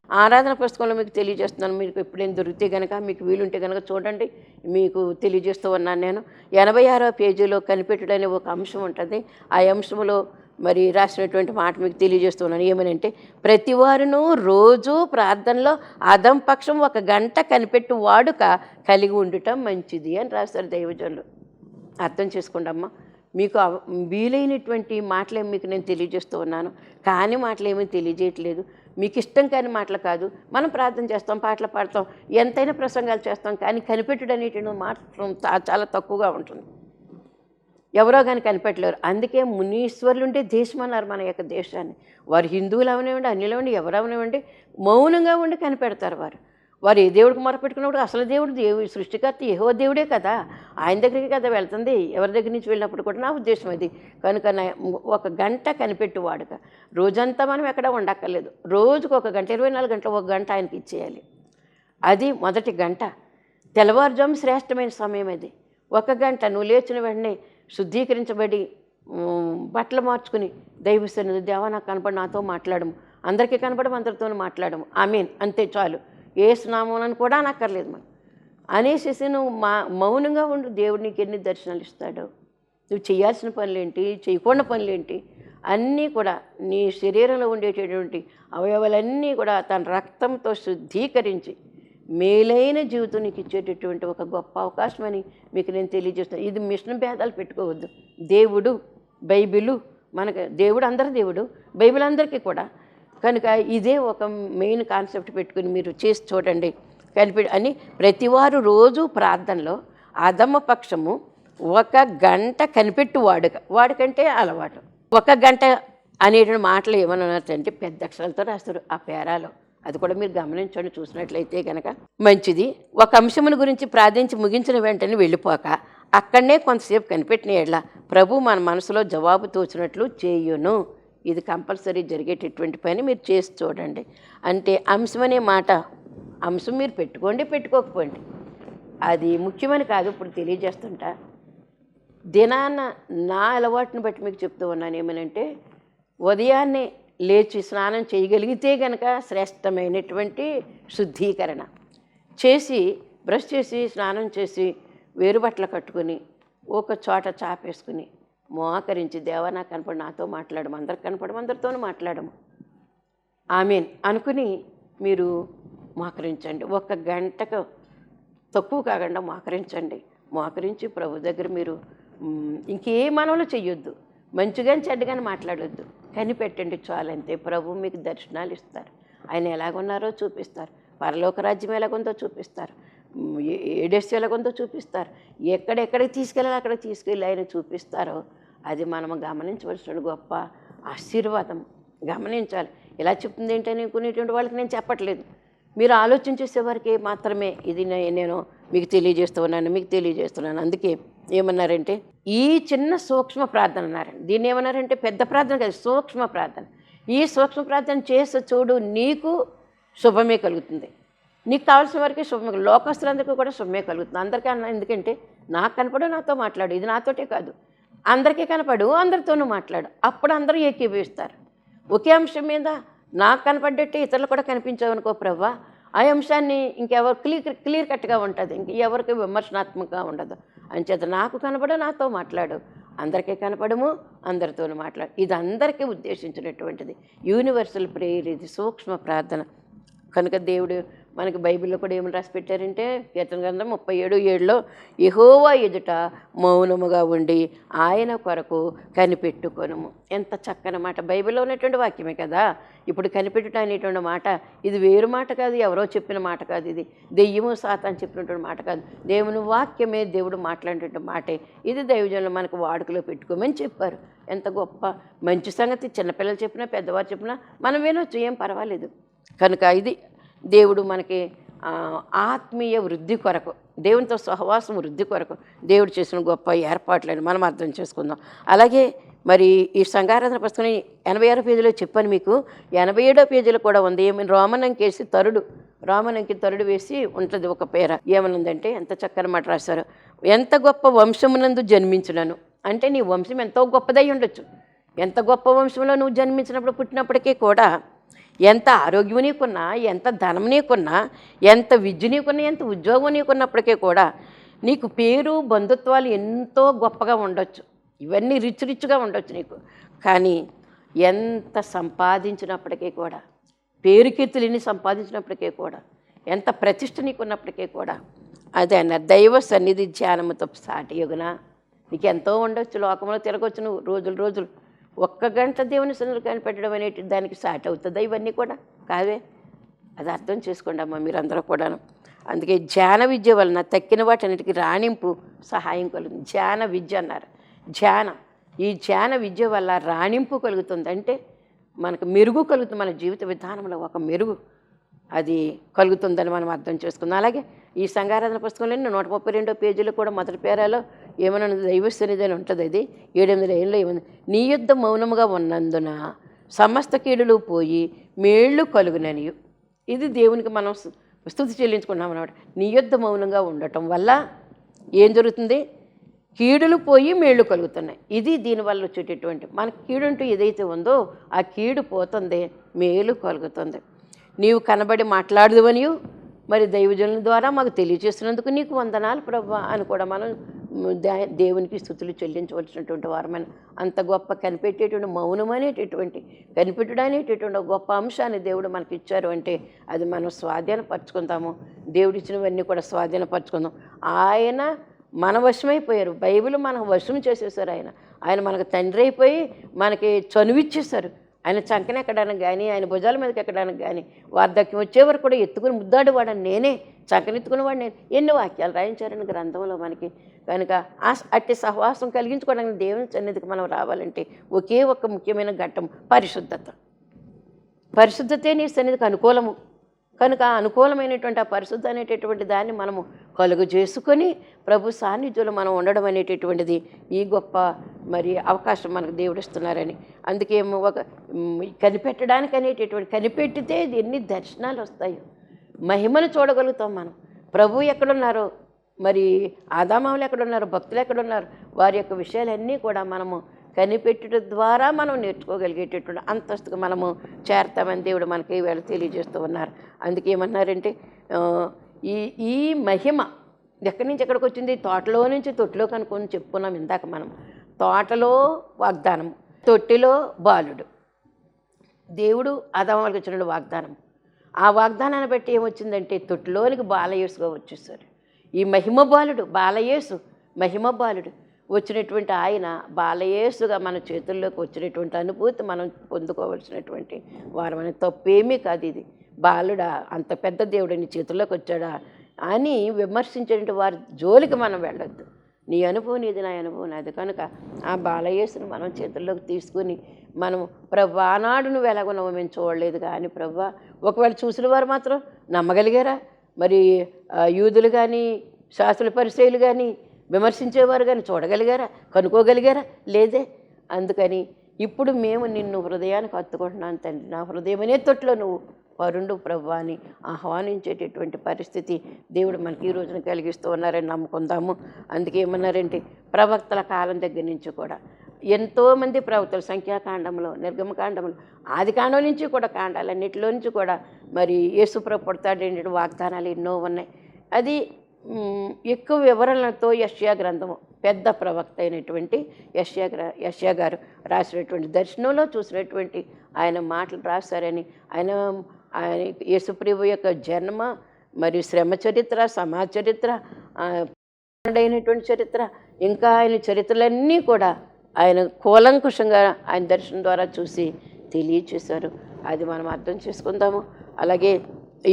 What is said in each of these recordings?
ఆరాధన పుస్తకంలో మీకు తెలియజేస్తున్నాను. మీకు ఎప్పుడైనా దొరికితే కనుక మీకు వీలుంటే కనుక చూడండి. మీకు తెలియజేస్తూ ఉన్నాను నేను. 86వ పేజీలో కనిపెట్టుడు అనే ఒక అంశం ఉంటుంది. ఆ అంశంలో మరి రాసినటువంటి మాట మీకు తెలియజేస్తున్నాను. ఏమనంటే, ప్రతి వారును రోజు ప్రార్థనలో అధంపక్షం 1 గంట కనిపెట్టు వాడుక కలిగి ఉండటం మంచిది అని రాస్తారు దైవజనులు. అర్థం చేసుకోండి అమ్మ. మీకు వీలైనటువంటి మాటలేమి మీకు నేను తెలియజేస్తూ ఉన్నాను. కాని మాటలేమీ తెలియజేయట్లేదు. మీకు ఇష్టం కాని మాటలు కాదు. మనం ప్రార్థన చేస్తాం, పాటలు పాడతాం, ఎంతైనా ప్రసంగాలు చేస్తాం. కానీ కనిపెట్టుడు అనేటువంటి మాత్రం చాలా తక్కువగా ఉంటుంది. ఎవరో కానీ కనిపెట్టలేరు. అందుకే మునీశ్వరులుంటే దేశం అన్నారు మన యొక్క దేశాన్ని. వారు హిందువులు అవనివ్వండి, అన్యులు అవ్వండి, ఎవరు అవనివ్వండి, మౌనంగా ఉండి కనిపెడతారు వారు. వారు ఏ దేవుడికి మొరపెట్టుకున్నప్పుడు అసలు దేవుడు సృష్టికర్త యెహోవా దేవుడే కదా, ఆయన దగ్గరికి కదా వెళ్తుంది. ఎవరి దగ్గర నుంచి వెళ్ళినప్పుడు కూడా నా ఉద్దేశం అది. కనుక 1 గంట కనిపెట్టు వాడుక. రోజంతా మనం ఎక్కడ ఉండక్కర్లేదు. రోజుకు 1 గంట, 24 గంటలు 1 గంట ఆయనకి ఇచ్చేయాలి. అది మొదటి గంట. తెల్లవారుజాము శ్రేష్టమైన సమయం అది. 1 గంట నువ్వు లేచిన వెంటనే శుద్ధీకరించబడి బట్టలు మార్చుకుని దైవసన్నిధి, దేవా నాకు కనపడి నాతో మాట్లాడము, అందరికీ కనపడము, అందరితో మాట్లాడము, ఆమేన్, అంతే చాలు. ఏ స్నామం కూడా అనక్కర్లేదు మనం అనేసి నువ్వు మౌనంగా ఉండు. దేవుడు నీకు ఎన్ని దర్శనాలు ఇస్తాడో. నువ్వు చేయాల్సిన పనులేంటి, చేయకుండా పనులేంటి అన్నీ కూడా నీ శరీరంలో ఉండేటటువంటి అవయవాలన్నీ కూడా తన రక్తంతో శుద్ధీకరించి మేలైన జీవితం నీకు ఇచ్చేటటువంటి ఒక గొప్ప అవకాశం అని మీకు నేను తెలియజేస్తాను. ఇది మిషన్ భేదాలు పెట్టుకోవద్దు. దేవుడు, బైబిలు, మనకు దేవుడు అందరి దేవుడు, బైబిల్ అందరికీ కూడా. కనుక ఇదే ఒక మెయిన్ కాన్సెప్ట్ పెట్టుకుని మీరు చేసి చూడండి. అని ప్రతివారు రోజు ప్రార్థనలో అధమపక్షము 1 గంట కనిపెట్టు వాడుకంటే అలవాటు. 1 గంట అనేటువంటి మాటలు ఏమన్నారంటే పెద్ద అక్షరాలతో రాస్తారు ఆ పేరాలో. అది కూడా మీరు గమనించండి, చూసినట్లయితే కనుక మంచిది. ఒక అంశమును గురించి ప్రార్థించి ముగించిన వెంటనే వెళ్ళిపోక అక్కడనే కొంతసేపు కనిపెట్టిన ఎడ్ల ప్రభు మన మనసులో జవాబు తోచినట్లు చేయును. ఇది కంపల్సరీ జరిగేటటువంటి పని. మీరు చేసి చూడండి. అంటే అంశం అనే మాట, అంశం మీరు పెట్టుకోండి, పెట్టుకోకపోండి, అది ముఖ్యమని కాదు. ఇప్పుడు తెలియజేస్తుంటా దినాన్న నా అలవాటుని బట్టి మీకు చెప్తూ ఉన్నాను. ఏమనంటే, ఉదయాన్నే లేచి స్నానం చేయగలిగితే కనుక శ్రేష్టమైనటువంటి శుద్ధీకరణ చేసి, బ్రష్ చేసి, స్నానం చేసి, వేరుబట్టలు కట్టుకుని ఒక చోట చాపేసుకుని మోకరించి, దేవా నాకు కనపడి నాతో మాట్లాడము, అందరికి కనపడము, అందరితోనూ మాట్లాడము, ఆమేన్ అనుకుని మీరు మోకరించండి. 1 గంటకు తక్కువ కాకుండా మోకరించండి. మోకరించి ప్రభు దగ్గర మీరు ఇంకే మనవలు చెయ్యొద్దు, మంచిగాని చెడ్డగాని మాట్లాడొద్దు, కనిపెట్టండి చాలంతే. ప్రభు మీకు దర్శనాలు ఇస్తారు. ఆయన ఎలాగున్నారో చూపిస్తారు. పరలోక రాజ్యం ఎలాగుందో చూపిస్తారు. ఏడెస్ ఎలాగుందో చూపిస్తారు. ఎక్కడెక్కడికి తీసుకెళ్ళాలి అక్కడికి తీసుకెళ్ళి ఆయన చూపిస్తారో అది మనం గమనించవలసిన గొప్ప ఆశీర్వాదం. గమనించాలి. ఇలా చెప్తుంది ఏంటని కొనేటువంటి వాళ్ళకి నేను చెప్పట్లేదు. మీరు ఆలోచించేసేవారికి మాత్రమే ఇది నేను మీకు తెలియజేస్తున్నాను. అందుకే ఏమన్నారంటే, ఈ చిన్న సూక్ష్మ ప్రార్థన అన్నారండి. దీన్ని ఏమన్నారంటే పెద్ద ప్రార్థన కాదు, సూక్ష్మ ప్రార్థన. ఈ సూక్ష్మ ప్రార్థన చేసి చూడు, నీకు శుభమే కలుగుతుంది. నీకు కావాల్సిన వరకే శుభమే, లోకస్తులందరికీ కూడా శుభమే కలుగుతుంది. అందరికీ ఎందుకంటే నాకు కనపడు, నాతో మాట్లాడు. ఇది నాతోటే కాదు, అందరికీ కనపడు, అందరితోనూ మాట్లాడు. అప్పుడు అందరూ ఏకీభవిస్తారు. ఒకే అంశం మీద నాకు కనపడ్డట్టే ఇతరులు కూడా కనిపించావనుకో ప్రభా, ఆ అంశాన్ని ఇంకెవరు క్లియర్ కట్గా ఉంటుంది, ఇంకెవరికి విమర్శనాత్మకంగా ఉండదు. అంచేత నాకు కనపడు, నాతో మాట్లాడు, అందరికీ కనపడము, అందరితోనూ మాట్లాడు. ఇది అందరికీ ఉద్దేశించినటువంటిది యూనివర్సల్ ప్రేయర్. ఇది సూక్ష్మ ప్రార్థన. కనుక దేవుడు మనకి బైబిల్లో కూడా ఏమని రాసి పెట్టారంటే, కీర్తన గ్రంథం 37:7లో యెహోవా ఎదుట మౌనముగా ఉండి ఆయన కొరకు కనిపెట్టుకొనుము. ఎంత చక్కని మాట, బైబిల్లో ఉన్నటువంటి వాక్యమే కదా. ఇప్పుడు కనిపెట్టుట అనేటువంటి మాట ఇది వేరు మాట కాదు, ఎవరో చెప్పిన మాట కాదు, ఇది దెయ్యము సాతాను చెప్పినటువంటి మాట కాదు, దేవుని వాక్యమే, దేవుడు మాట్లాడినటువంటి మాటే. ఇది దైవజనులు మనకు వాడుకలో పెట్టుకోమని చెప్పారు. ఎంత గొప్ప మంచి సంగతి. చిన్నపిల్లలు చెప్పినా పెద్దవారు చెప్పినా మనం వినొచ్చు, ఏం పర్వాలేదు. కనుక ఇది దేవుడు మనకి ఆత్మీయ వృద్ధి కొరకు, దేవునితో సహవాసం వృద్ధి కొరకు దేవుడు చేసిన గొప్ప ఏర్పాట్లని మనం అర్థం చేసుకుందాం. అలాగే మరి ఈ సంఘారాధన పుస్తకం 86వ పేజీలో చెప్పాను మీకు. 87వ పేజీలో కూడా ఉంది. ఏమైనా రోమనంకేసి తరుడు వేసి ఉంటుంది ఒక పేర. ఏమనుందంటే ఎంత చక్కని మాట రాశారు. ఎంత గొప్ప వంశమునందు జన్మించునను అంటే నీ వంశం ఎంతో గొప్పదై ఉండొచ్చు. ఎంత గొప్ప వంశంలో నువ్వు జన్మించినప్పుడు పుట్టినప్పటికీ కూడా ఎంత ఆరోగ్యం నీకున్నా, ఎంత ధనం నీకున్నా, ఎంత విద్య నీకున్నా, ఎంత ఉద్యోగం నీకున్నప్పటికీ కూడా నీకు పేరు బంధుత్వాలు ఎంతో గొప్పగా ఉండొచ్చు, ఇవన్నీ రిచ్గా ఉండొచ్చు నీకు. కానీ ఎంత సంపాదించినప్పటికీ కూడా, పేరు కీర్తులు ఎన్ని సంపాదించినప్పటికీ కూడా, ఎంత ప్రతిష్ట నీకున్నప్పటికీ కూడా, అదే అన్నారు దైవ సన్నిధి ధ్యానముతో సాటి యొగున. నీకు ఎంతో ఉండొచ్చు, లోకంలో తిరగొచ్చు నువ్వు రోజులు. ఒక్క గంట దేవుని సన్నిధిలో కనిపెట్టడం అనేది దానికి సాటి అవుతుందా? ఇవన్నీ కూడా కావే. అది అర్థం చేసుకోండి అమ్మా మీరందరూ కూడాను. అందుకే ధ్యాన విద్య వలన తక్కిన వాటన్నిటికీ రాణింపు సహాయం కలుగుతుంది. ధ్యాన విద్య అన్నారు. ఈ ధ్యాన విద్య వల్ల రాణింపు కలుగుతుంది, అంటే మనకు మెరుగు కలుగుతుంది, మన జీవిత విధానంలో ఒక మెరుగు అది కలుగుతుందని మనం అర్థం చేసుకుందాం. అలాగే ఈ సంఘారాధన పుస్తకంలో 132 పేజీలో కూడా మొదటి పేరాలో ఏమన్నా దైవ సన్నిధి అని ఉంటుంది. అది 7-8 ఏళ్ళలో ఏముంది, నీ యుద్ధ మౌనముగా ఉన్నందున సమస్త కీడులు పోయి మేళ్ళు కలుగుననియు. ఇది దేవునికి మనం స్తుతి చెల్లించుకున్నాం అన్నమాట. నీ యుద్ధ మౌనంగా ఉండటం వల్ల ఏం జరుగుతుంది? కీడులు పోయి మేళ్ళు కలుగుతున్నాయి. ఇది దీనివల్ల వచ్చేటటువంటి మనకి కీడుంటూ ఏదైతే ఉందో ఆ కీడు పోతుంది, మేలు కలుగుతుంది. నీవు కనబడి మాట్లాడదువనియు మరి దైవజనుల ద్వారా మాకు తెలియజేస్తున్నందుకు నీకు వందనాలు ప్రభువా అని కూడా మనం దేవునికి స్తుతులు చెల్లించవలసినటువంటి వారమైన అంత గొప్ప కనిపెట్టేటువంటి మౌనం అనేటటువంటి కనిపెట్టడం అనేటటువంటి గొప్ప అంశాన్ని దేవుడు మనకి ఇచ్చారు అంటే అది మనం స్వాధీనపరచుకుందాము. దేవుడు ఇచ్చినవన్నీ కూడా స్వాధీనపరచుకుందాం. ఆయన మన వశమైపోయారు. బైబిల్ మనం వశం చేసేసారు. ఆయన మనకు తండ్రి అయిపోయి మనకి చనువిచ్చేశారు. ఆయన చంకన ఎక్కడానికి కానీ, ఆయన భుజాల మీదకి ఎక్కడానికి కానీ, వార్ధక్యం వచ్చేవరకు కూడా ఎత్తుకుని ముద్దాడువాడని నేనే, చంకనెత్తుకునేవాడు నేను. ఎన్ని వాక్యాలు రాయించారని గ్రంథంలో మనకి. కనుక అట్టి సహవాసం కలిగించుకోవడానికి దేవుని సన్నిధికి మనం రావాలంటే ఒకే ఒక్క ముఖ్యమైన ఘట్టం పరిశుద్ధతే నీ సన్నిధికి అనుకూలము. కనుక అనుకూలమైనటువంటి ఆ పరిశుద్ధ అనేటటువంటి దాన్ని మనము కలుగు చేసుకొని ప్రభు సాన్నిధ్యంలో మనం ఉండడం అనేటటువంటిది ఈ గొప్ప మరి అవకాశం మనకు దేవుడు ఇస్తున్నారని. అందుకే ఒక కనిపెట్టడానికి అనేటటువంటి కనిపెట్టితే ఎన్ని దర్శనాలు వస్తాయో, మహిమను చూడగలుగుతాం మనం. ప్రభు ఎక్కడున్నారో, మరి ఆదామావులు ఎక్కడున్నారు, భక్తులు ఎక్కడున్నారు, వారి యొక్క విషయాలన్నీ కూడా మనము కనిపెట్టడం ద్వారా మనం నేర్చుకోగలిగేటటువంటి అంతస్తుకు మనము చేరతామని దేవుడు మనకి ఈవేళ తెలియజేస్తూ ఉన్నారు. అందుకే ఏమన్నారంటే ఈ మహిమ ఎక్కడి నుంచి ఎక్కడికి వచ్చింది? తోటలో నుంచి తొట్టిలోకి అనుకొని చెప్పుకున్నాం ఇందాక మనం. తోటలో వాగ్దానం, తొట్టిలో బాలుడు. దేవుడు ఆదాములకు ఇచ్చిన వాగ్దానం. ఆ వాగ్దానాన్ని బట్టి ఏమొచ్చిందంటే తొట్టిలోనికి బాలయేసుగా వచ్చేసారు. ఈ మహిమ బాలుడు బాలయేసు, మహిమ బాలుడు వచ్చినటువంటి ఆయన బాలయేసుగా మన చేతుల్లోకి వచ్చినటువంటి అనుభూతి మనం పొందుకోవాల్సినటువంటి వారమని. తప్పేమీ కాదు ఇది. బాలుడా, అంత పెద్ద దేవుడు నీ చేతుల్లోకి వచ్చాడా అని విమర్శించేటువంటి వారి జోలికి మనం వెళ్ళొద్దు. నీ అనుభవం నీది, నా అనుభవం నాది. కనుక ఆ బాలయేసుని మనం చేతుల్లోకి తీసుకుని మనం ప్రభు ఆనాడు నువ్వు ఎలాగున్నావో మేము చూడలేదు కానీ ప్రభు, ఒకవేళ చూసిన వారు మాత్రం నమ్మగలిగారా? మరి యూదులు కానీ శాస్త్రుల పరిచయులు కానీ విమర్శించేవారు కానీ చూడగలిగారా? కనుక్కోగలిగారా? లేదే. అందుకని ఇప్పుడు మేము నిన్ను హృదయానికి హత్తుకుంటున్నాను తండ్రి, నా హృదయం అనే తొట్లో నువ్వు వరుండు ప్రభు అని ఆహ్వానించేటటువంటి పరిస్థితి దేవుడు మనకి ఈ రోజున కలిగిస్తూ ఉన్నారని నమ్ముకుందాము. అందుకే ఏమన్నారంటే ప్రవక్తల కాలం దగ్గర నుంచి కూడా ఎంతోమంది ప్రవక్తలు సంఖ్యాకాండంలో, నిర్గమకాండంలో, ఆది కాండం నుంచి కూడా కాండాలన్నిటిలో నుంచి కూడా మరి యేసుప్రభు పుడతాడేంటి వాగ్దానాలు ఎన్నో ఉన్నాయి. అది ఎక్కువ వివరణలతో యెషయా గ్రంథము, పెద్ద ప్రవక్త అయినటువంటి యెషయా గారు రాసినటువంటి దర్శనంలో చూసినటువంటి ఆయన మాటలు రాశారని, ఆయన యేసుప్రభు యొక్క జన్మ మరియు శ్రమ చరిత్ర, సమాజ చరిత్ర, అయినటువంటి చరిత్ర, ఇంకా ఆయన చరిత్రలన్నీ కూడా ఆయన కూలంకుషంగా ఆయన దర్శనం ద్వారా చూసి తెలియచేశారు. అది మనం అర్థం చేసుకుందాము. అలాగే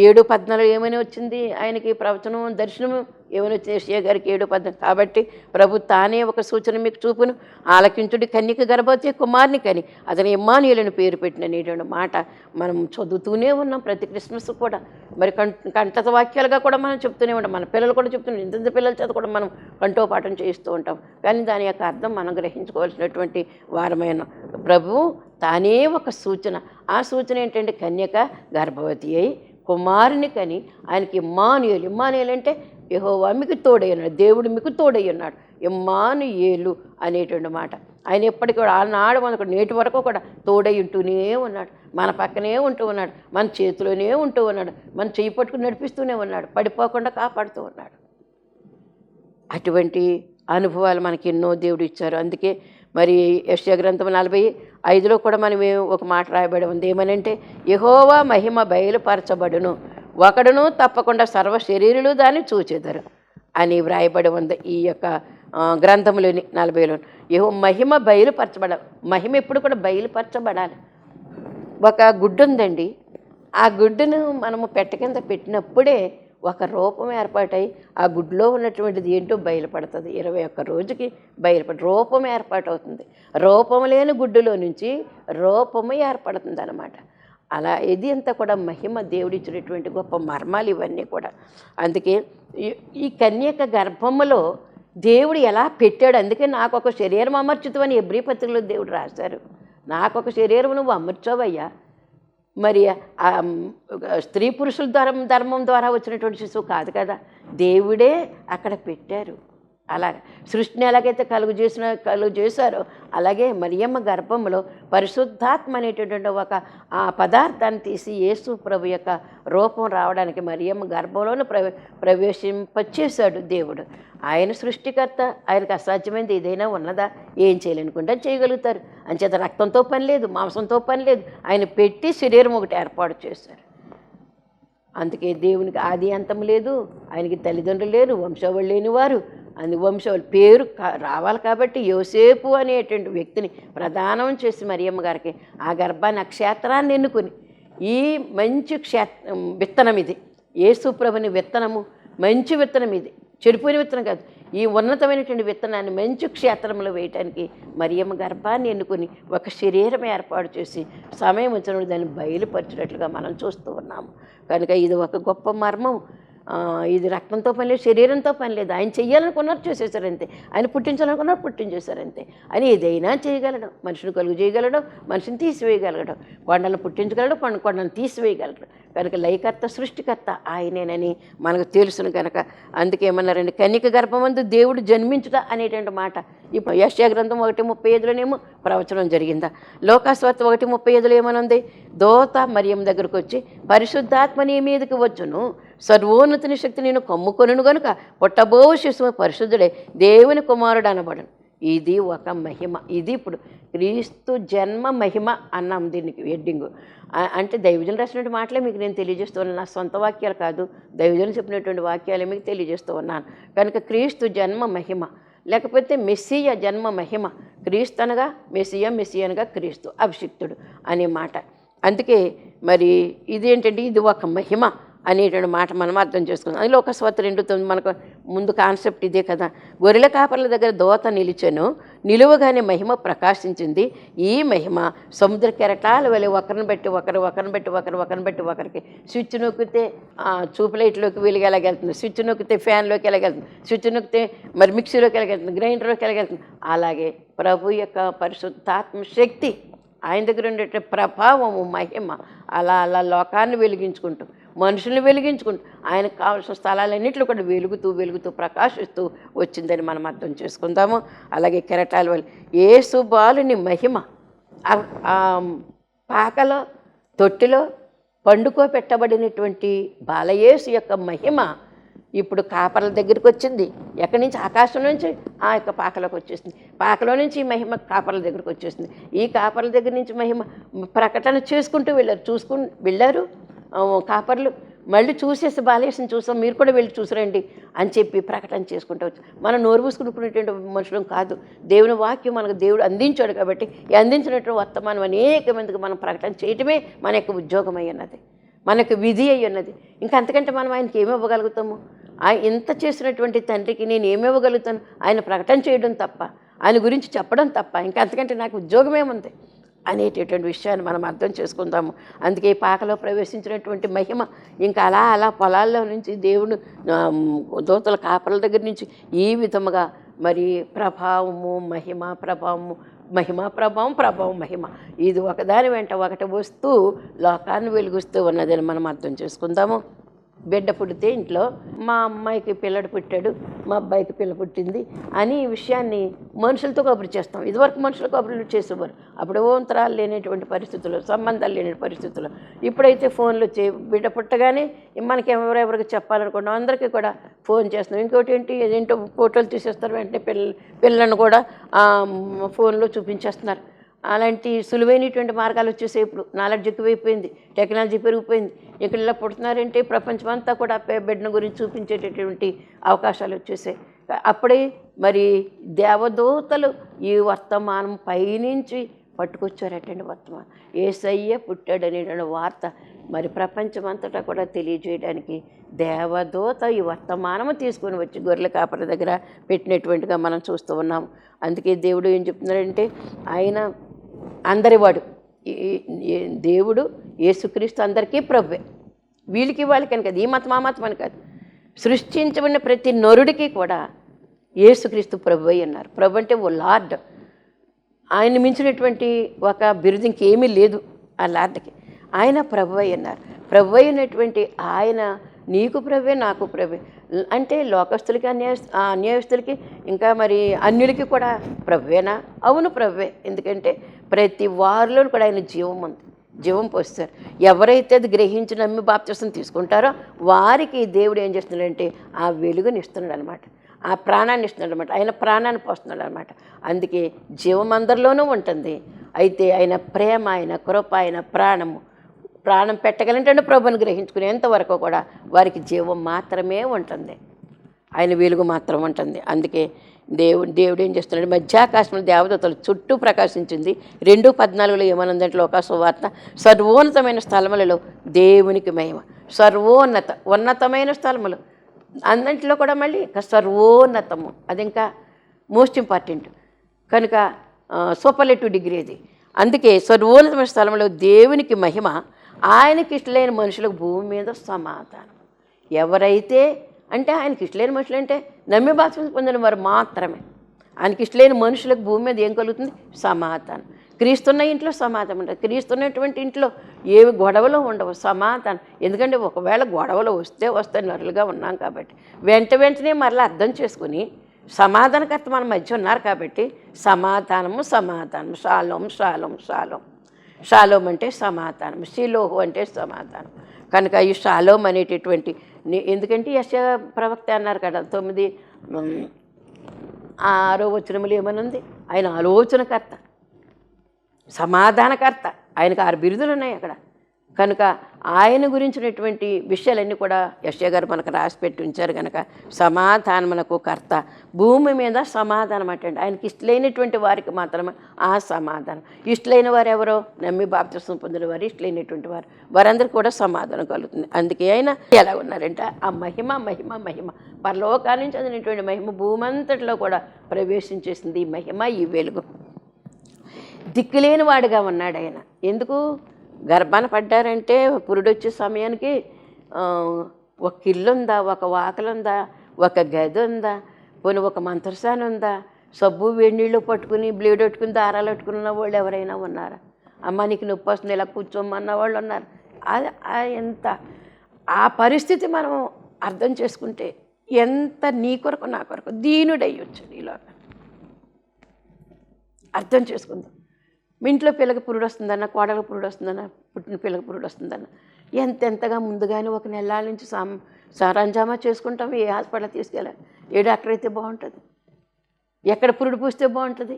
7:14 ఏమని వచ్చింది ఆయనకి ప్రవచనం, దర్శనము ఏమని వచ్చింది యెషయా గారికి 7:14. కాబట్టి ప్రభు తానే ఒక సూచన మీకు చూపును, ఆలకించుడి కన్యక గర్భవతి కుమారుని కని అతని ఇమ్మానుయేలుని పేరు పెట్టిన అనేటువంటి మాట మనం చదువుతూనే ఉన్నాం ప్రతి క్రిస్మస్ కూడా. మరి కంఠత వాక్యాలుగా కూడా మనం చెప్తూనే ఉంటాం. మన పిల్లలు కూడా చెప్తున్నాం, ఇంత పిల్లల చేత కూడా మనం కంఠోపాఠం చేస్తూ ఉంటాం. కానీ దాని యొక్క అర్థం మనం గ్రహించుకోవాల్సినటువంటి వారమైన ప్రభువు తానే ఒక సూచన. ఆ సూచన ఏంటంటే కన్యక గర్భవతి అయి కుమారుని కని ఆయనకి ఇమ్మానుయేలు. ఇమ్మానుయేలు అంటే యెహోవా మీకు తోడై ఉన్నాడు, దేవుడు మీకు తోడై ఉన్నాడు, ఇమ్మానుయేలు అనేటువంటి మాట. ఆయన ఎప్పటికీ కూడా ఆనాడు మనకు నేటి వరకు కూడా తోడై ఉంటూనే ఉన్నాడు, మన పక్కనే ఉంటూ ఉన్నాడు, మన చేతిలోనే ఉంటూ ఉన్నాడు, మన చేయి పట్టుకుని నడిపిస్తూనే ఉన్నాడు, పడిపోకుండా కాపాడుతూ ఉన్నాడు. అటువంటి అనుభవాలు మనకి ఎన్నో దేవుడు ఇచ్చారు. అందుకే మరి యెషయా గ్రంథం 45లో కూడా మనం ఒక మాట రాయబడి ఉంది. ఏమనంటే యెహోవా మహిమ బయలుపరచబడును, ఒకడును తప్పకుండా సర్వ శరీరులు దాన్ని చూచెదరు అని వ్రాయబడి ఉంది ఈ యొక్క గ్రంథంలోని 40లో. మహిమ బయలుపరచబడాలి. మహిమ ఎప్పుడు కూడా బయలుపరచబడాలి. ఒక గుడ్డు ఉందండి, ఆ గుడ్డును మనము పెట్ట కింద పెట్టినప్పుడే ఒక రూపం ఏర్పాటై ఆ గుడ్లో ఉన్నటువంటిది ఏంటో బయలుపడుతుంది. 21 రోజుకి రూపం ఏర్పాటవుతుంది. రూపం లేని గుడ్డులో నుంచి రూపము ఏర్పడుతుంది అన్నమాట. అలా ఇది అంతా కూడా మహిమ దేవుడిచ్చినటువంటి గొప్ప మర్మాలు ఇవన్నీ కూడా. అందుకే ఈ కన్యక గర్భములో దేవుడు ఎలా పెట్టాడు. అందుకే నాకు ఒక శరీరం అమర్చుతావని హెబ్రీ పత్రికలో దేవుడు రాశారు. నాకు ఒక శరీరం నువ్వు అమర్చావయ్యా. మరి స్త్రీ పురుషుల ధర్మం ద్వారా వచ్చినటువంటి శిశువు కాదు కదా, దేవుడే అక్కడ పెట్టారు. అలాగే సృష్టిని ఎలాగైతే కలుగు చేశారో అలాగే మరియమ్మ గర్భంలో పరిశుద్ధాత్మ అనేటటువంటి ఒక ఆ పదార్థాన్ని తీసి యేసు ప్రభు యొక్క రూపం రావడానికి మరియమ్మ గర్భంలోనే ప్రవేశింపచేశాడు దేవుడు. ఆయన సృష్టికర్త, ఆయనకు అసాధ్యమైనది ఏదైనా ఉన్నదా? ఏం చేయాలనుకుంటే చేయగలుగుతారు. అంచేత రక్తంతో పని లేదు, మాంసంతో పని లేదు, ఆయన పెట్టి శరీరం ఒకటి ఏర్పాటు చేశారు. అందుకే దేవునికి ఆది అంతం లేదు, ఆయనకి తల్లిదండ్రులు లేరు, వంశావళి లేనివారు. వంశావళి పేరు రావాలి కాబట్టి యోసేపు అనేటువంటి వ్యక్తిని ప్రదానం చేసి మరియమ్మ గారికి ఆ గర్భాన్ని నక్షత్రాన్ని ఎన్నుకొని ఈ మంచి విత్తనం ఇది యేసు ప్రభుని విత్తనము, మంచి విత్తనం ఇది, చెడిపోయిన విత్తనం కాదు, ఈ ఉన్నతమైనటువంటి విత్తనాన్ని మంచి క్షేత్రంలో వేయటానికి మరియమ్మ గర్భాన్ని ఎన్నుకొని ఒక శరీరం ఏర్పాటు చేసి సమయం వచ్చినప్పుడు దాన్ని బయలుపరిచినట్లుగా మనం చూస్తూ ఉన్నాము. కనుక ఇది ఒక గొప్ప మర్మం. ఇది రక్తంతో పని లేదు, శరీరంతో పని లేదు. ఆయన చెయ్యాలనుకున్నారు చేసేసారంతే, ఆయన పుట్టించాలనుకున్నారు పుట్టించేశారంతే. అని ఏదైనా చేయగలడు. మనిషిని కలుగు చేయగలడు, మనిషిని తీసివేయగలడు, కొండలను పుట్టించగలడు, కొండలను తీసివేయగలడు. కనుక లయకర్త సృష్టికర్త ఆయనేనని మనకు తెలుసును. కనుక అందుకేమన్నారండి, కన్యక గర్భమందు దేవుడు జన్మించుట అనేటువంటి మాట ఇప్పుడు యెషయా గ్రంథం 1:35లోనేమో ప్రవచనం జరిగిందా. లోకాస్వార్త 1:35లో ఏమనుంది, దోత మరియం దగ్గరకు వచ్చి పరిశుద్ధాత్మ నీ మీదకి వచ్చును, సర్వోన్నతిని శక్తి నేను కమ్ముకొనును గనుక పుట్టబో శిశువు పరిశుద్ధుడే, దేవుని కుమారుడు అనబడను. ఇది ఒక మహిమ. ఇది ఇప్పుడు క్రీస్తు జన్మ మహిమ అన్నాం దీనికి హెడ్డింగు. అంటే దైవజనులు రాసినటువంటి మాటలే మీకు నేను తెలియజేస్తూ ఉన్నాను, నా సొంత వాక్యాలు కాదు, దైవజనులు చెప్పినటువంటి వాక్యాలే మీకు తెలియజేస్తూ ఉన్నాను. కనుక క్రీస్తు జన్మ మహిమ, లేకపోతే మెస్సియ జన్మ మహిమ. క్రీస్తు అనగా మెస్సియ, మెస్సియ అనగా క్రీస్తు, అభిషిక్తుడు అనే మాట. అందుకే మరి ఇదేంటంటే ఇది ఒక మహిమ అనేటువంటి మాట మనం అర్థం చేసుకుందాం. అది లోకాస్వార్త 2:9 మనకు ముందు కాన్సెప్ట్ ఇదే కదా. గొర్రెల కాపర్ల దగ్గర దోత నిలిచెను, నిలువగానే మహిమ ప్రకాశించింది. ఈ మహిమ సముద్ర కెరటాల వలె ఒకరిని బట్టి ఒకరికి స్విచ్ నొక్కితే చూపు లైట్లోకి వెలుగు ఎలాగెళ్తుంది, స్విచ్ నొక్కితే ఫ్యాన్లోకి ఎలాగెళ్తుంది, స్విచ్ నొక్కితే మరి మిక్సీలోకి ఎలాగెళ్తుంది, గ్రైండర్లోకి ఎలాగెళ్తుంది. అలాగే ప్రభు యొక్క పరిశుద్ధాత్మ శక్తి, ఆయన దగ్గర ఉండే ప్రభావము, మహిమ అలా అలా లోకాన్ని వెలిగించుకుంటూ, మనుషుల్ని వెలిగించుకుంటూ, ఆయనకు కావాల్సిన స్థలాలన్నింటిలో కూడా వెలుగుతూ ప్రకాశిస్తూ వచ్చిందని మనం అర్థం చేసుకుందాము. అలాగే కెరటాల వల్ల యేసు బాలుని మహిమ పాకలో తొట్టిలో పండుకోబెట్టబడినటువంటి బాలయేసు యొక్క మహిమ ఇప్పుడు కాపర్ల దగ్గరికి వచ్చింది. ఎక్కడి నుంచి? ఆకాశం నుంచి ఆ యొక్క పాకలోకి వచ్చేసింది. పాకలో నుంచి ఈ మహిమ కాపర్ల దగ్గరికి వచ్చేసింది. ఈ కాపర్ల దగ్గర నుంచి మహిమ ప్రకటన చేసుకుంటూ వెళ్ళారు కాపర్లు. మళ్ళీ చూసేసి బాలయేసుని చూసాం, మీరు కూడా వెళ్ళి చూసిరండి అని చెప్పి ప్రకటన చేసుకుంటూ వచ్చి మనం నోరు పూసుకునేటువంటి మనుషులం కాదు. దేవుని వాక్యం మనకు దేవుడు అందించాడు కాబట్టి ఈ అందించినటువంటి వర్తమానం అనేక మందికి మనం ప్రకటన చేయటమే మన యొక్క ఉద్యోగం అయి ఉన్నది, మనకు విధి అయి ఉన్నది. ఇంకా అంతకంటే మనం ఆయనకి ఏమి ఇవ్వగలుగుతాము? ఇంత చేసినటువంటి తండ్రికి నేను ఏమివ్వగలుగుతాను? ఆయన ప్రకటన చేయడం తప్ప, ఆయన గురించి చెప్పడం తప్ప ఇంకా అంతకంటే నాకు ఉద్యోగమేముంది అనేటటువంటి విషయాన్ని మనం అర్థం చేసుకుందాము. అందుకే పాకలో ప్రవేశించినటువంటి మహిమ ఇంకా అలా అలా పొలాల్లో నుంచి దేవుడు దూతల కాపర్ల దగ్గర నుంచి ఈ విధముగా మరి ప్రభావము మహిమ ఇది ఒకదాని వెంట ఒకటి వస్తూ లోకాన్ని వెలుగుస్తూ ఉన్నదని మనం అర్థం చేసుకుందాము. బిడ్డ పుడితే ఇంట్లో మా అమ్మాయికి పిల్లడు పుట్టాడు, మా అబ్బాయికి పిల్ల పుట్టింది అని ఈ విషయాన్ని మనుషులతో కబురు చేస్తాం. ఇదివరకు మనుషులు కబుర్లు చేసేవారు. అప్పుడు అంతరాలు లేనటువంటి పరిస్థితులు, సంబంధాలు లేని పరిస్థితులు. ఇప్పుడైతే ఫోన్లు వచ్చి బిడ్డ పుట్టగానే మనకి ఎవరెవరికి చెప్పాలనుకున్నాం అందరికీ కూడా ఫోన్ చేస్తున్నాం. ఇంకోటి ఏంటో ఫోటోలు తీసేస్తారు, వెంటనే పిల్లలను కూడా ఫోన్లో చూపించేస్తున్నారు. అలాంటి సులువైనటువంటి మార్గాలు వచ్చేసాయి. ఇప్పుడు నాలెడ్జ్ ఎక్కువైపోయింది, టెక్నాలజీ పెరిగిపోయింది. ఇక్కడ ఇలా పుడుతున్నారంటే ప్రపంచమంతా కూడా బిడ్డను గురించి చూపించేటటువంటి అవకాశాలు వచ్చేసాయి. అప్పుడే మరి దేవదూతలు ఈ వర్తమానం పైనుంచి పట్టుకొచ్చారటండి. వర్తమానం యేసయ్య పుట్టాడనేటువంటి వార్త మరి ప్రపంచమంతటా కూడా తెలియజేయడానికి దేవదూత ఈ వర్తమానము తీసుకొని వచ్చి గొర్రెల కాపరి దగ్గర పెట్టినటువంటిగా మనం చూస్తూ ఉన్నాము. అందుకే దేవుడు ఏం చెప్తున్నాడంటే ఆయన అందరివాడు. దేవుడు యేసుక్రీస్తు అందరికీ ప్రభువే. వీళ్ళకి వాళ్ళకని కాదు, ఈ మతం ఆ మతం అని కాదు, సృష్టించబడిన ప్రతి నరుడికి కూడా యేసుక్రీస్తు ప్రభువై ఉన్నారు. ప్రభు అంటే ఓ లార్డ్. ఆయన మించినటువంటి ఒక బిరుదు ఇంకేమీ లేదు ఆ లార్డ్కి. ఆయన ప్రభువై ఉన్నారు. ప్రభువై ఉన్నటువంటి ఆయన నీకు ప్రభువే, నాకు ప్రభువే. అంటే లోకస్తులకి అన్యాయస్తులకి ఇంకా మరి అన్యులకి కూడా ప్రభువేనా? అవును ప్రభువే. ఎందుకంటే ప్రతి వారిలో కూడా ఆయన జీవం ఉంది, జీవం పోస్తారు. ఎవరైతే అది గ్రహించి నమ్మి బాప్తిసం తీసుకుంటారో వారికి దేవుడు ఏం చేస్తున్నాడంటే ఆ వెలుగుని ఇస్తున్నాడు అనమాట, ఆ ప్రాణాన్ని ఇస్తున్నాడు అనమాట. ఆయన ప్రాణాన్ని పోస్తున్నాడు అనమాట. అందుకే జీవం అందరిలోనూ ఉంటుంది. అయితే ఆయన ప్రేమ, ఆయన కృప, ఆయన ప్రాణం పెట్టగలంటే ప్రభుని గ్రహించుకునేంతవరకు కూడా వారికి జీవం మాత్రమే ఉంటుంది, ఆయన వెలుగు మాత్రం ఉంటుంది. అందుకే దేవుడు ఏం చేస్తున్నాడు, మధ్యాకాశంలో దేవదూతలు చుట్టూ ప్రకాశించింది. 2:14 ఏమనుందంటే లోకాసువార్త, సర్వోన్నతమైన స్థలములలో దేవునికి మహిమ. ఉన్నతమైన స్థలములు అన్నింటిలో కూడా మళ్ళీ సర్వోన్నతము, అది ఇంకా మోస్ట్ ఇంపార్టెంట్ కనుక సూపర్లేటివ్ డిగ్రీ అది. అందుకే సర్వోన్నతమైన స్థలంలో దేవునికి మహిమ, ఆయనకి ఇష్టలేని మనుషులకు భూమి మీద సమాధానం. ఎవరైతే అంటే ఆయనకి ఇష్టలేని మనుషులు అంటే నమ్మి బాప్తిసం పొందిన వారు మాత్రమే. ఆయనకి ఇష్టలేని మనుషులకు భూమి మీద ఏం కలుగుతుంది? సమాధానం. క్రీస్తున్న ఇంట్లో సమాధానం ఉంటుంది. క్రీస్తున్నటువంటి ఇంట్లో ఏవి గొడవలు ఉండవు, సమాధానం. ఎందుకంటే ఒకవేళ గొడవలు వస్తే నరులుగా ఉన్నాం కాబట్టి వెంటనే మరలా అర్థం చేసుకుని సమాధానకర్త మన మధ్య ఉన్నారు కాబట్టి సమాధానం. షాలోం అంటే సమాధానం, షిలోహు అంటే సమాధానం. కనుక ఈ షాలోం అనేటటువంటి ఎందుకంటే యెషయా ప్రవక్త అన్నారు కదా 9:6 వచనములు ఏమనుంది, ఆయన ఆలోచనకర్త, సమాధానకర్త. ఆయనకు 6 బిరుదులు ఉన్నాయి అక్కడ. కనుక ఆయన గురించినటువంటి విషయాలన్నీ కూడా యెషయా గారు మనకు రాసిపెట్టి ఉంచారు. కనుక సమాధానమునకు కర్త, భూమి మీద సమాధానం అంటే ఆయనకి ఇష్టలైనటువంటి వారికి మాత్రమే ఆ సమాధానం. ఇష్టలైన వారు ఎవరో నమ్మి బాప్తిసం పొందిన వారు, ఇష్టలైనటువంటి వారందరికీ కూడా సమాధానం కలుగుతుంది. అందుకే ఆయన ఎలా ఉన్నారంటే ఆ మహిమ పరలోకాల నుంచి అందినటువంటి మహిమ భూమంతటిలో కూడా ప్రవేశించేసింది. ఈ మహిమ, ఈ వెలుగు. దిక్కులేని వాడుగా ఉన్నాడు ఆయన. ఎందుకు? గర్భాన పడ్డారంటే పురుడొచ్చే సమయానికి ఒక ఇల్లు ఉందా, ఒక వాకలు ఉందా, ఒక గది ఉందా, పోనీ ఒక మంత్రసాని ఉందా, సబ్బు వేడి నీళ్ళు పట్టుకుని బ్లేడ్ పెట్టుకుని దారాలు పెట్టుకున్న వాళ్ళు ఎవరైనా ఉన్నారా? అమ్మ నీకు నొప్పి వస్తుంది ఇలా కూర్చోమన్న వాళ్ళు ఉన్నారు. ఎంత ఆ పరిస్థితి మనం అర్థం చేసుకుంటే ఎంత నీ కొరకు నా కొరకు దీనుడయ్యొచ్చు ఈలో అర్థం చేసుకుందాం. మీ ఇంట్లో పిల్లకి పురుడు వస్తుందన్న, కోడలకు పురుడు వస్తుందన్న, పుట్టిన పిల్లకి పురుడు వస్తుందన్న ఎంతెంతగా ముందుగానే ఒక నెల నుంచి సారంజామా చేసుకుంటాం. ఏ హాస్పిటల్ తీసుకెళ్ళాలి, ఏ డాక్టర్ అయితే బాగుంటుంది, ఎక్కడ పురుడు పూస్తే బాగుంటుంది,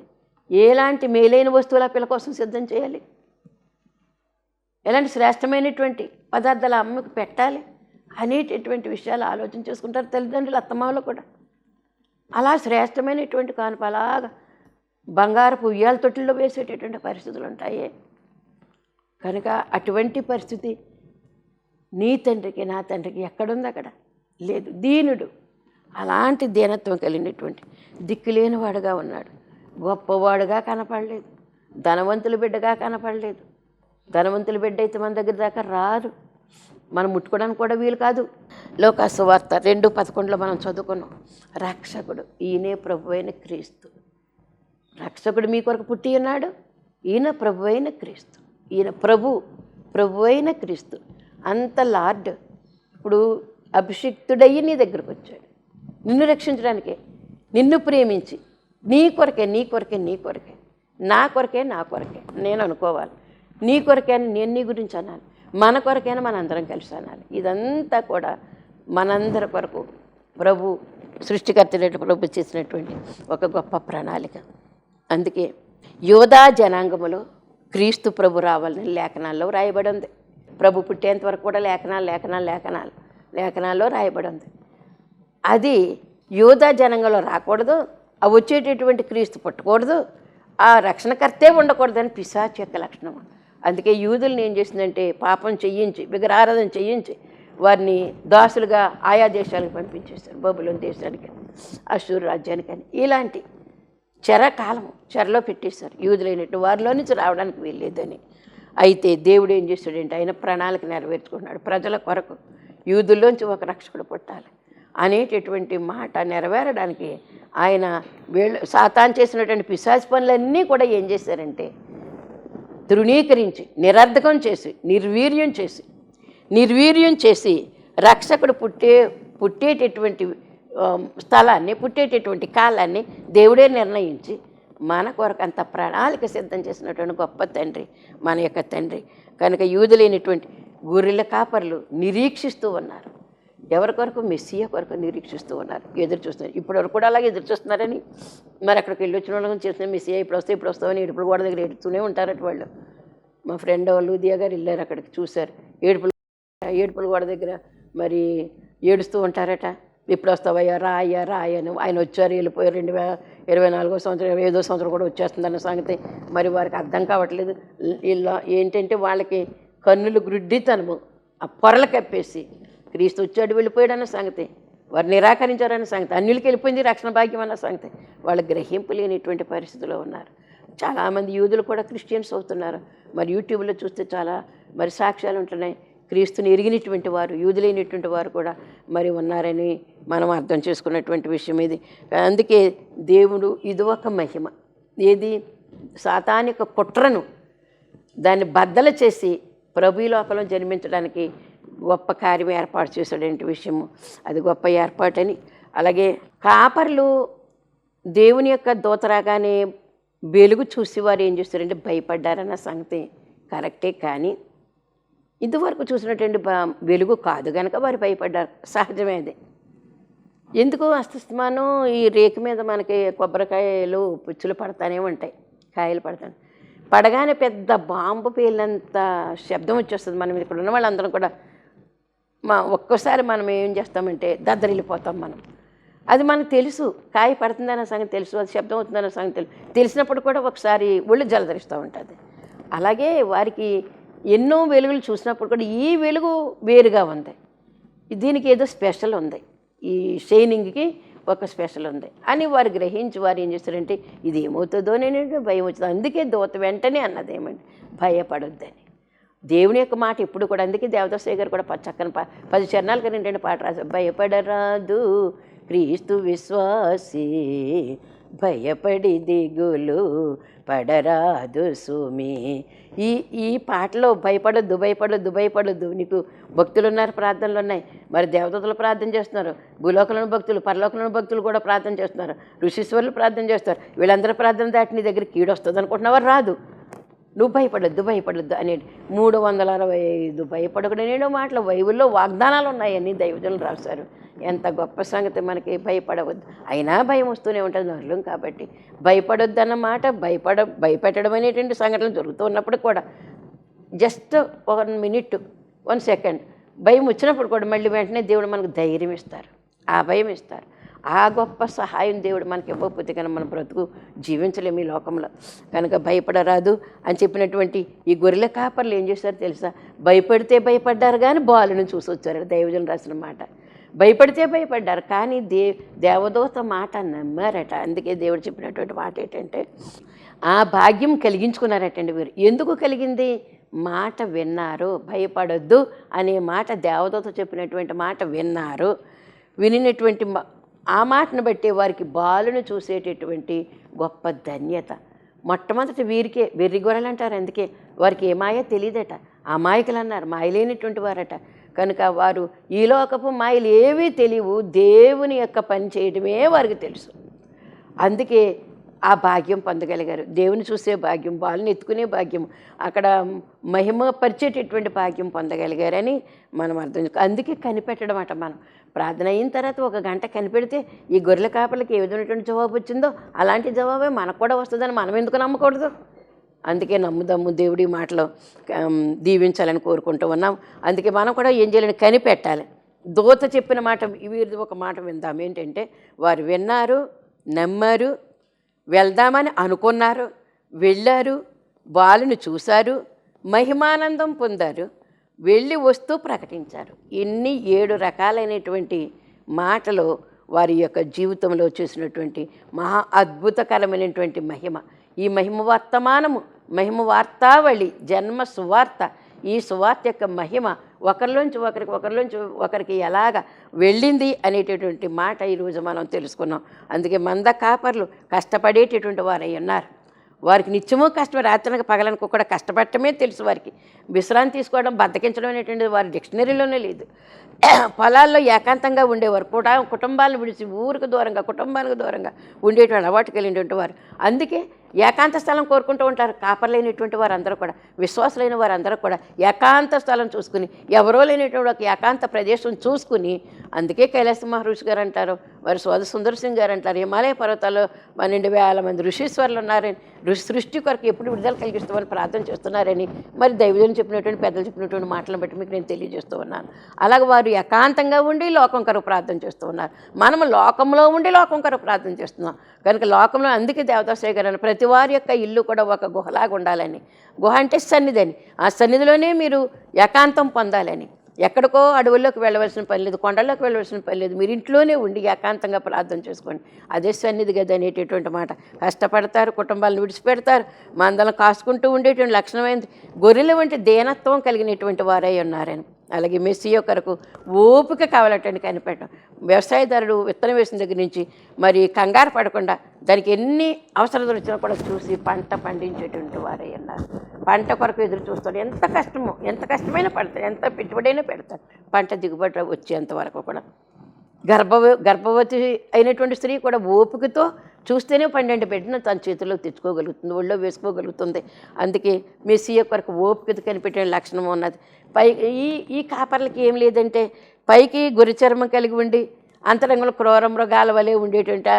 ఎలాంటి మేలైన వస్తువులు ఆ పిల్ల కోసం సిద్ధం చేయాలి, ఎలాంటి శ్రేష్టమైనటువంటి పదార్థాలు అమ్మకి పెట్టాలి అనేటటువంటి విషయాలు ఆలోచన చేసుకుంటారు తల్లిదండ్రులు, అత్తమామలు కూడా. అలా శ్రేష్టమైనటువంటి కానుక అలాగా బంగారపు ఉయ్యాల తొట్టిల్లో వేసేటటువంటి పరిస్థితులు ఉంటాయి. కనుక అటువంటి పరిస్థితి నీ తండ్రికి నా తండ్రికి ఎక్కడుంది? అక్కడ లేదు. దీనుడు, అలాంటి దీనత్వం కలిగినటువంటి దిక్కులేనివాడుగా ఉన్నాడు. గొప్పవాడుగా కనపడలేదు, ధనవంతుల బిడ్డగా కనపడలేదు. ధనవంతుల బిడ్డ అయితే మన దగ్గర దాకా రాదు, మనం ముట్టుకోవడానికి కూడా వీలు కాదు. లోకాసువార్త 2:11 మనం చదువుకున్నాం. రక్షకుడు ఈయనే ప్రభు అయిన క్రీస్తు. రక్షకుడు మీ కొరకు పుట్టి ఉన్నాడు. ఈయన ప్రభు అయిన క్రీస్తు, ఈయన ప్రభు అయిన క్రీస్తు. అంత లార్డ్. ఇప్పుడు అభిషిక్తుడయ్యి నీ దగ్గరకు వచ్చాడు నిన్ను రక్షించడానికే, నిన్ను ప్రేమించి నీ కొరకే నీ కొరకే నీ కొరకే, నా కొరకే నా కొరకే నేను అనుకోవాలి, నీ కొరకే అని నేను నీ గురించి అనాలి, మన కొరకైనా మనందరం కలిసి అనాలి. ఇదంతా కూడా మనందరి కొరకు ప్రభు సృష్టికర్త ప్రభు చేసినటువంటి ఒక గొప్ప ప్రణాళిక. అందుకే యోధా జనాంగములో క్రీస్తు ప్రభు రావాలని లేఖనాల్లో రాయబడి ఉంది. ప్రభు పుట్టేంత వరకు కూడా లేఖనాల్లో రాయబడి ఉంది. అది యోధా జనాంగంలో రాకూడదు, ఆ వచ్చేటటువంటి క్రీస్తు పుట్టకూడదు, ఆ రక్షణకర్తే ఉండకూడదని పిశాచు యొక్క లక్షణం. అందుకే యూదుల్ని ఏం చేసిందంటే పాపం చెయ్యించి విగ్రహారాధన చెయ్యించి వారిని దాసులుగా ఆయా దేశాలకు పంపించేస్తారు, బబులోను దేశానికి, అశ్షూరు రాజ్యానికి అని. ఇలాంటి చెరలో పెట్టేశారు యూదులైనట్టు, వారిలో నుంచి రావడానికి వీల్లేదని. అయితే దేవుడు ఏం చేస్తాడంటే ఆయన ప్రణాళిక నెరవేర్చుకుంటున్నాడు. ప్రజల కొరకు యూదుల్లోంచి ఒక రక్షకుడు పుట్టాలి అనేటటువంటి మాట నెరవేరడానికి ఆయన సాతాను చేసినటువంటి పిశాచు పనులన్నీ కూడా ఏం చేశారంటే తృణీకరించి నిరర్ధకం చేసి నిర్వీర్యం చేసి రక్షకుడు పుట్టేటటువంటి స్థలాన్ని, పుట్టేటటువంటి కాలాన్ని దేవుడే నిర్ణయించి మన కొరకు అంత ప్రణాళిక సిద్ధం చేసినటువంటి గొప్ప తండ్రి మన యొక్క తండ్రి. కనుక యూదులైనటువంటి గొర్రెల కాపరులు నిరీక్షిస్తూ ఉన్నారు. ఎవరి కొరకు? మెస్సియా కొరకు నిరీక్షిస్తూ ఉన్నారు, ఎదురు చూస్తున్నారు. ఇప్పటివరకు కూడా అలాగే ఎదురు చూస్తున్నారని మరి అక్కడికి వెళ్ళి వచ్చిన వాళ్ళని చేసిన మెస్సియా ఇప్పుడు వస్తామని ఏడుపులు గోడ దగ్గర ఏడుస్తూనే ఉంటారట వాళ్ళు. మా ఫ్రెండ్ వాళ్ళు ఉదయ గారు వెళ్ళారు, అక్కడికి చూశారు, ఏడుపులు గోడ దగ్గర మరి ఏడుస్తూ ఉంటారట. ఇప్పుడు వస్తావయ్యా రాయ్యా రాయని. ఆయన వచ్చారు, వెళ్ళిపోయారు. 2024 సంవత్సరం 25వ సంవత్సరం కూడా వచ్చేస్తుందన్న సంగతి మరి వారికి అర్థం కావట్లేదు. ఇలా ఏంటంటే వాళ్ళకి కన్నులు గ్రుడ్డితనము, ఆ పొరలు కప్పేసి క్రీస్తు వచ్చాడు వెళ్ళిపోయాడన్న సంగతి, వారు నిరాకరించారన్న సంగతి, అన్యులకి వెళ్ళిపోయింది రక్షణ భాగ్యం అన్న సంగతి వాళ్ళ గ్రహింపు లేనిటువంటి పరిస్థితిలో ఉన్నారు. చాలామంది యూదులు కూడా క్రిస్టియన్స్ అవుతున్నారు. మరి యూట్యూబ్లో చూస్తే చాలా మరి సాక్ష్యాలు ఉంటున్నాయి. క్రీస్తుని ఎరిగినటువంటి వారు, యూదులైనటువంటి వారు కూడా మరి ఉన్నారని మనం అర్థం చేసుకున్నటువంటి విషయం ఇది. అందుకే దేవుడు ఇది ఒక మహిమ, ఏది సాతానిక కుట్రను దాన్ని బద్దలు చేసి ప్రభు ఈ లోకంలో జన్మించడానికి గొప్ప కార్యం ఏర్పాటు చేశాడంటే విషయము అది గొప్ప ఏర్పాటని. అలాగే కాపర్లు దేవుని యొక్క దూత రాగానే వెలుగు చూసి వారు ఏం చేస్తారంటే భయపడ్డారన్న సంగతి కరెక్టే. కానీ ఇంతవరకు చూసినటువంటి వెలుగు కాదు కనుక వారు భయపడ్డారు, సహజమే అది. ఎందుకు అస్తమానం ఈ రేకు మీద మనకి కొబ్బరికాయలు పుచ్చులు పడతానే ఉంటాయి, కాయలు పడతాయి, పడగానే పెద్ద బాంబు పేలినంత శబ్దం వచ్చేస్తుంది. మనం ఇక్కడ ఉన్న వాళ్ళందరం కూడా ఒక్కోసారి మనం ఏం చేస్తామంటే దద్దరిల్లిపోతాం. అది మనకు తెలుసు, కాయ పడుతుందన్న సంగతి తెలుసు, అది శబ్దం అవుతుందన్న సంగతి తెలిసినప్పుడు కూడా ఒకసారి ఒళ్ళు జలధరిస్తూ ఉంటుంది. అలాగే వారికి ఎన్నో వెలుగులు చూసినప్పుడు కూడా ఈ వెలుగు వేరుగా ఉంది, దీనికి ఏదో స్పెషల్ ఉంది, ఈ షైనింగ్కి ఒక స్పెషల్ ఉంది అని వారు గ్రహించి వారు ఏం చేస్తారంటే ఇది ఏమవుతుందో నేను భయం వచ్చింది. అందుకే దూత వెంటనే అన్నది ఏమండి, భయపడొద్దని. దేవుని యొక్క మాట ఎప్పుడు కూడా, అందుకే దేవదాసు గారు కూడా చక్కని 10 చరణాలకు 2 పాట రాశారు. భయపడరాదు క్రీస్తు విశ్వాసి, భయపడి దిగులు పడరాదు సుమి. ఈ పాటలో భయపడొద్దు. నీకు భక్తులు ఉన్నారు, ప్రార్థనలు ఉన్నాయి, మరి దేవతలు ప్రార్థన చేస్తున్నారు, భూలోకంలోని భక్తులు పరలోకంలోని భక్తులు కూడా ప్రార్థన చేస్తున్నారు, ఋషీశ్వరులు ప్రార్థన చేస్తారు. వీళ్ళందరూ ప్రార్థన దాటి నీ దగ్గర కీడు వస్తుంది అనుకుంటున్నావా? రాదు. నువ్వు భయపడొద్దు అనేది 365 భయపడకూడనేడో మాటలు బైబిల్లో వాగ్దానాలు ఉన్నాయని దైవజనులు రాశారు. ఎంత గొప్ప సంగతి, మనకి భయపడవద్దు. అయినా భయం వస్తూనే ఉంటుంది నరులం కాబట్టి. భయపడొద్దు అన్నమాట, భయపెట్టడం అనేటువంటి సంఘటనలు జరుగుతూ ఉన్నప్పుడు కూడా జస్ట్ 1 మినిట్ 1 సెకండ్ భయం వచ్చినప్పుడు కూడా మళ్ళీ వెంటనే దేవుడు మనకు ధైర్యం ఇస్తారు, ఆ భయం ఇస్తారు. ఆ గొప్ప సహాయం దేవుడు మనకి ఇవ్వకపోతే కనుక మన బ్రతుకు జీవించలేము ఈ లోకంలో. కనుక భయపడరాదు అని చెప్పినటువంటి ఈ గొర్రెల కాపర్లు ఏం చేశారు తెలుసా? భయపడితే భయపడ్డారు కానీ బాలుని చూసి వచ్చారు. దైవజనులు రాసిన మాట, భయపడితే భయపడ్డారు కానీ దేవదూత మాట నమ్మారట. అందుకే దేవుడు చెప్పినటువంటి మాట ఏంటంటే ఆ భాగ్యం కలిగించుకున్నారటండి వీరు. ఎందుకు కలిగింది? మాట విన్నారు. భయపడొద్దు అనే మాట, దేవదూత చెప్పినటువంటి మాట విన్నారు. వినినటువంటి ఆ మాటను బట్టి వారికి బాలును చూసేటటువంటి గొప్ప ధన్యత. మొట్టమొదటి వీరికే వెర్రి గొర్రెలు అంటారు. అందుకే వారికి ఏ మాయ తెలియదట, అమాయకులు అన్నారు, మాయలేనటువంటి వారట. కనుక వారు ఈ లోకపు మాయలు ఏవీ తెలియవు, దేవుని యొక్క పని చేయడమే వారికి తెలుసు. అందుకే ఆ భాగ్యం పొందగలిగారు. దేవుని చూసే భాగ్యం, వాళ్ళని ఎత్తుకునే భాగ్యం, అక్కడ మహిమ పరిచేటటువంటి భాగ్యం పొందగలిగారని మనం అర్థం చేసుకో. అందుకే కనిపెట్టడం అట. మనం ప్రార్థన అయిన తర్వాత 1 గంట కనిపెడితే ఈ గొర్రెల కాపలకి ఏ విధమైనటువంటి జవాబు వచ్చిందో అలాంటి జవాబే మనకు కూడా వస్తుందని మనం ఎందుకు నమ్మకూడదు? అందుకే నమ్ముదాము, దేవుడి మాటలో దీవించాలని కోరుకుంటూ ఉన్నాం. అందుకే మనం కూడా ఏం చేయాలని కనిపెట్టాలి. దూత చెప్పిన మాట, వీరిది ఒక మాట విందాం. ఏంటంటే, వారు విన్నారు, నమ్మారు, వెళ్దామని అనుకున్నారు, వెళ్ళారు, వాళ్ళని చూశారు, మహిమానందం పొందారు, వెళ్ళి వస్తూ ప్రకటించారు. ఇన్ని 7 రకాలైనటువంటి మాటలు వారి యొక్క జీవితంలో చేసినటువంటి మహా అద్భుతకరమైనటువంటి మహిమ. ఈ మహిమ వర్తమానము, మహిమ వార్తావళి, జన్మ సువార్త, ఈ సువార్త యొక్క మహిమ ఒకరిలోంచి ఒకరికి ఎలాగ వెళ్ళింది అనేటటువంటి మాట ఈరోజు మనం తెలుసుకున్నాం. అందుకే మంద కాపర్లు కష్టపడేటటువంటి వారై ఉన్నారు. వారికి నిత్యమూ కష్టం, రాత్రనక పగలనక కూడా కష్టపడటమే తెలుసు. వారికి విశ్రాంతి తీసుకోవడం, బద్దకించడం అనేటువంటిది వారి డిక్షనరీలోనే లేదు. పొలాల్లో ఏకాంతంగా ఉండేవారు, కుటుంబాలను విడిచి ఊరికి దూరంగా, కుటుంబానికి దూరంగా ఉండేటువంటి అలవాటు కలిగినటువంటి వారు. అందుకే ఏకాంత స్థలం కోరుకుంటూ ఉంటారు. కాపర్లేనటువంటి వారు అందరూ కూడా, విశ్వాసులైన వారందరూ కూడా ఏకాంత స్థలం చూసుకుని, ఎవరో లేనటువంటి ఒక ఏకాంత ప్రదేశం చూసుకుని, అందుకే కైలాస మహర్షి గారు అంటారు, వారి సోదర సుందర్ సింగ్ గారు అంటారు, హిమాలయ పర్వతాల్లో 12,000 మంది ఋషీశ్వరులు ఉన్నారని, సృష్టి కొరకు ఎప్పుడు విడుదల కలిగిస్తామని ప్రార్థన చేస్తున్నారని మరి దైవజనులు చెప్పినటువంటి, పెద్దలు చెప్పినటువంటి మాటలను బట్టి మీకు నేను తెలియజేస్తూ ఉన్నాను. అలాగే వారు ఏకాంతంగా ఉండి లోకం కొరకు ప్రార్థన చేస్తూ ఉన్నారు. మనము లోకంలో ఉండి లోకం కొరకు ప్రార్థన చేస్తున్నాం. కనుక లోకంలో, అందుకే దేవదాసయ్య గారు ప్రతి వారి యొక్క ఇల్లు కూడా ఒక గుహలాగా ఉండాలని. గుహ అంటే సన్నిధి అని, ఆ సన్నిధిలోనే మీరు ఏకాంతం పొందాలని. ఎక్కడికో అడవుల్లోకి వెళ్ళవలసిన పని లేదు, కొండల్లోకి వెళ్ళవలసిన పని లేదు, మీరు ఇంట్లోనే ఉండి ఏకాంతంగా ప్రార్థన చేసుకోండి. అదే సన్నిధి కదా అనేటటువంటి మాట. కష్టపడతారు, కుటుంబాలను విడిచిపెడతారు, మందలను కాసుకుంటూ ఉండేటువంటి లక్షణమైనది గొర్రెల వంటి దీనత్వం కలిగినటువంటి వారై ఉన్నారని. అలాగే మెస్సియా కొరకు ఓపిక కావాలటండి కనిపెట్టడం. వ్యవసాయదారుడు విత్తనం వేసిన దగ్గర నుంచి మరి కంగారు పడకుండా దానికి ఎన్ని అవసరాలు వచ్చినా కూడా చూసి పంట పండించేటువంటి వారై ఉన్నారు. పంట కొరకు ఎదురు చూస్తాడు. ఎంత కష్టమైనా పడతాడు, ఎంత పెట్టుబడైనా పెడతాడు పంట దిగుబడి వచ్చేంత వరకు కూడా. గర్భవతి అయినటువంటి స్త్రీ కూడా ఓపికతో చూస్తేనే 12 బిడ్డను తన చేతిలో తెచ్చుకోగలుగుతుంది, ఒళ్ళో వేసుకోగలుగుతుంది. అందుకే మెస్సియా కొరకు ఓపికత కనిపెట్టే లక్షణం ఉన్నది. ఈ కాపర్లకి ఏం లేదంటే, పైకి గొర్రె చర్మం కలిగి ఉండి అంతరంగంలో క్రూర మృగాల వలె ఉండేటువంటి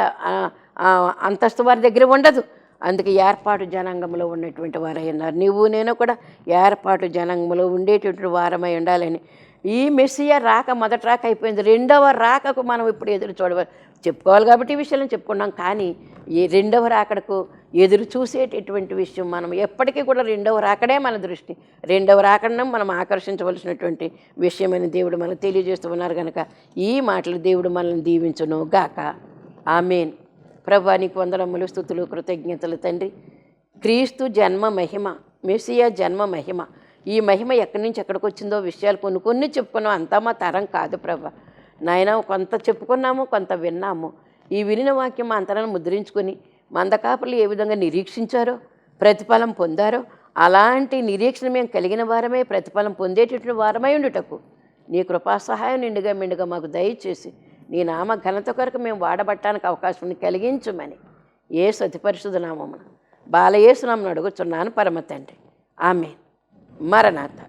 అంతస్తు వారి దగ్గర ఉండదు. అందుకే ఏర్పాటు జనాంగంలో ఉన్నటువంటి వారై ఉన్నారు. నీవు నేను కూడా ఏర్పాటు జనాంగంలో ఉండేటువంటి వారమై ఉండాలని. ఈ మెస్సియా రాక మొదటి రాక అయిపోయింది, రెండవ రాకకు మనం ఇప్పుడు ఎదురు చెప్పుకోవాలి కాబట్టి ఈ విషయాలను చెప్పుకున్నాం. కానీ ఈ రెండవ రాకడకు ఎదురు చూసేటటువంటి విషయం మనం ఎప్పటికీ కూడా రెండవ రాకడే మన దృష్టి, రెండవ రాకడను మనం ఆకర్షించవలసినటువంటి విషయమని దేవుడు మనకు తెలియజేస్తూ ఉన్నారు. కనుక ఈ మాటలు దేవుడు మనల్ని దీవించును గాక. ఆమేన్. ప్రభువా నీకు వందనములు, స్తుతులు, కృతజ్ఞతలు తండ్రి. క్రీస్తు జన్మ మహిమ, మెస్సియా జన్మ మహిమ, ఈ మహిమ ఎక్కడి నుంచి ఎక్కడికి వచ్చిందో విషయాలు కొన్ని చెప్పుకున్నాం. అంతా మా తరం కాదు ప్రభా నాయన. కొంత చెప్పుకున్నాము, కొంత విన్నాము. ఈ వినిన వాక్యం మా అంతరాన్ని ముద్రించుకొని మందకాపులు ఏ విధంగా నిరీక్షించారో, ప్రతిఫలం పొందారో, అలాంటి నిరీక్షణ మేము కలిగిన వారమే, ప్రతిఫలం పొందేటటువంటి వారమై ఉండుటకు నీ కృపా సహాయం నిండుగా మాకు దయచేసి నీ నామ ఘనత కొరకు మేము వాడబట్టడానికి అవకాశం కలిగించమని యేసు అతి పరిశుద్ధ నామమున బాలయేసు నామమున అడుగుచున్నాను పరమ తండ్రి. ఆమేన్. మరణాత.